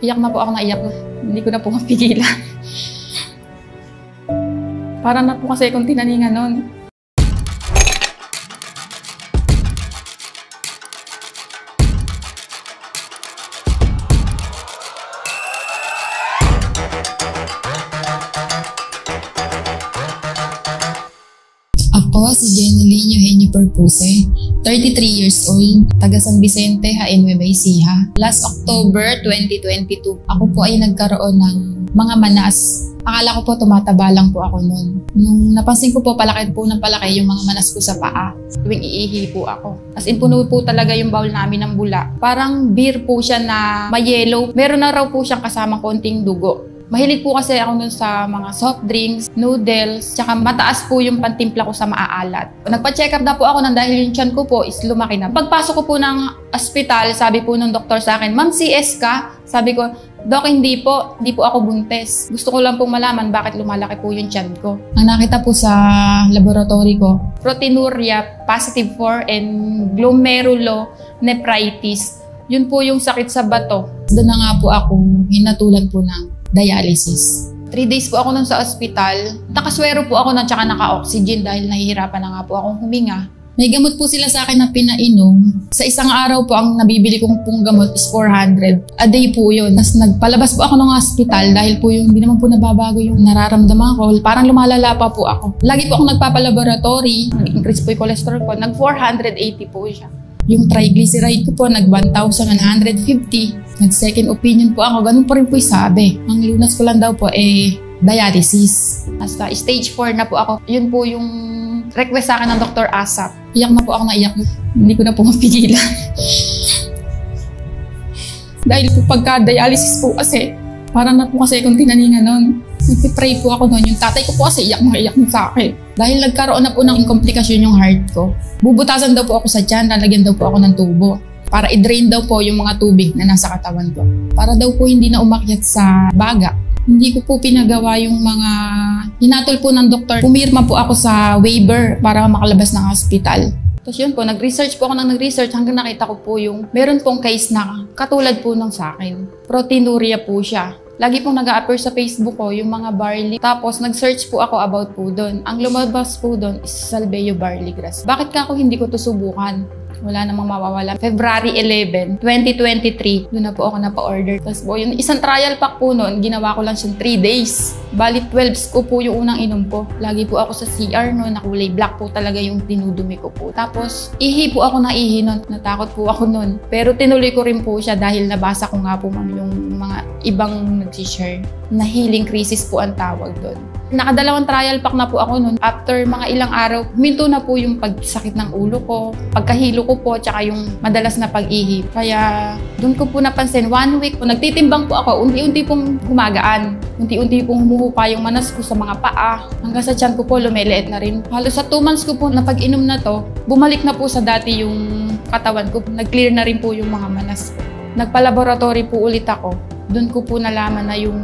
Iyak na po ako na iyak. Hindi ko na po mapigilan. Para na po kasi akong tinaningan nun. Ako si Jeneline Eugenio Perpuse, 33 years old, taga San Vicente, Nueva Ecija. Last October 2022, ako po ay nagkaroon ng mga manas. Akala ko po tumataba lang po ako noon. Nung napansin ko po palaki po ng palaki yung mga manas ko sa paa. Tuwing iihi po ako. As in puno po talaga yung bowl namin ng bula. Parang beer po siya na may yellow. Meron na raw po siyang kasamang konting dugo. Mahilig po kasi ako nun sa mga soft drinks, noodles, tsaka mataas po yung pantimpla ko sa maaalat. Nagpa-check up na po ako dahil yung tiyan ko po is lumaki na. Pagpasok ko po ng ospital, sabi po ng doktor sa akin, "Ma'am, CS ka?" Sabi ko, "Dok, hindi po ako buntis. Gusto ko lang pong malaman bakit lumalaki po yung tiyan ko." Ang nakita po sa laboratory ko, proteinuria positive 4 and glomerulonephritis. Yun po yung sakit sa bato. Doon na nga po ako hinatulan po ng dialysis. 3 days po ako nun sa ospital. Nakaswero po ako nun tsaka naka-oxygen dahil nahihirapan na nga po akong huminga. May gamot po sila sa akin na pinainom. Sa isang araw po ang nabibili kong pong gamot is 400. A day po yun. Tapos nagpalabas po ako ng hospital dahil po yung hindi naman po nababago yung nararamdaman ko. Parang lumalala pa po ako. Lagi po akong nagpapalaboratory. Nag-increase po yung cholesterol ko. Nag-480 po siya. Yung triglyceride ko po, nag-1,150. Nag-second opinion po ako. Ganun pa rin po yung sabi. Ang lunas ko lang daw po, dialysis. Hasta stage 4 na po ako. Yun po yung request sa akin ng Dr. Asap. Iyak na po ako na iyak. Hindi ko na po mapigilan. Dahil po pagka-dialysis po kasi, parang na po kasi akong tinaningan nun. Nagpipray po ako nun. Yung tatay ko po kasi iyak sa akin. Dahil nagkaroon na po ng komplikasyon yung heart ko. Bubutasan daw po ako sa tiyan, lalagyan daw po ako ng tubo. Para i-drain daw po yung mga tubig na nasa katawan ko. Para daw po hindi na umakyat sa baga. Hindi ko po pinagawa yung mga hinatol po ng doktor. Pumirma po ako sa waiver para makalabas ng hospital. Tapos yun po, nag-research po ako hanggang nakita ko po yung meron pong case na katulad po ng sa akin. Proteinuria po siya. Lagi pong nag-a-appear sa Facebook ko yung mga barley. Tapos nag-search po ako about po doon. Ang lumabas po doon is Salbeo barley grass. Bakit ka ako hindi ko to subukan? Wala namang mawawala. February 11, 2023, doon na po ako napa-order. Tapos po, yung isang trial pack po noon, ginawa ko lang siyang 3 days. Bali 12 ko po yung unang inom ko. Lagi po ako sa CR noon, nakulay black po talaga yung dinudumi ko po. Tapos, ihi po ako na ihi noon. Natakot po ako noon. Pero tinuloy ko rin po siya dahil nabasa ko nga po yung mga ibang nag-share na healing crisis po ang tawag doon. Nakadalawang trial pack na po ako noon. After mga ilang araw, huminto na po yung pagsakit ng ulo ko, pagkahilo ko po, tsaka yung madalas na pag-ihi. Kaya doon ko po napansin, 1 week po, nagtitimbang po ako, unti-unti pong gumagaan. Unti-unti pong humuhupa yung manas ko sa mga paa. Hanggang sa tiyan ko po, lumeliit na rin. Halos sa 2 months ko po na pag-inom na to, bumalik na po sa dati yung katawan ko. Nag-clear na rin po yung mga manas ko. Nagpa-laboratory po ulit ako. Doon ko po nalaman na yung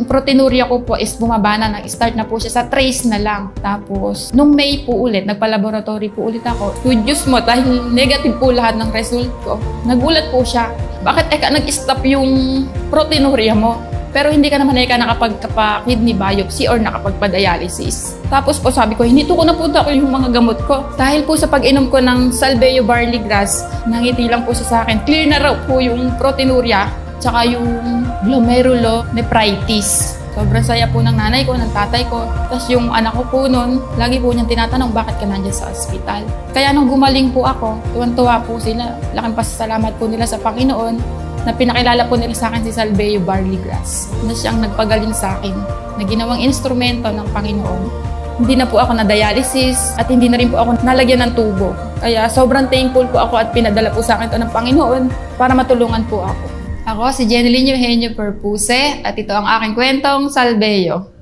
proteinuria ko po is bumaba na. Nag-start na po siya sa trace na lang. Tapos, nung May po ulit, nagpa-laboratory po ulit ako. Good news mo, dahil negative po lahat ng result ko. Nagulat po siya. Bakit nag-stop yung proteinuria mo? Pero hindi ka naman nakapagpa-kidney biopsy or nakapagpa-dialysis. Tapos po sabi ko, hinito ko na po yung mga gamot ko. Dahil po sa pag-inom ko ng Salbeo barley grass, nangiti lang po siya sa akin. Clear na raw po yung proteinuria, tsaka yung glomerulonephritis. Sobrang saya po ng nanay ko, ng tatay ko. Tapos yung anak ko po noon, lagi po niyang tinatanong bakit ka nandiyan sa ospital. Kaya nung gumaling po ako, tuwan-tuwa po sila. Laking pasasalamat po nila sa Panginoon na pinakilala po nila sa akin si Salbeo barley grass. Na siyang nagpagaling sa akin, na ginawang instrumento ng Panginoon. Hindi na po ako na-dialysis at hindi na rin po ako nalagyan ng tubo. Kaya sobrang thankful po ako at pinadala po sa akin ito ng Panginoon para matulungan po ako. Ako si Jeneline Eugenio Perpuse at ito ang aking kwentong Salbeo.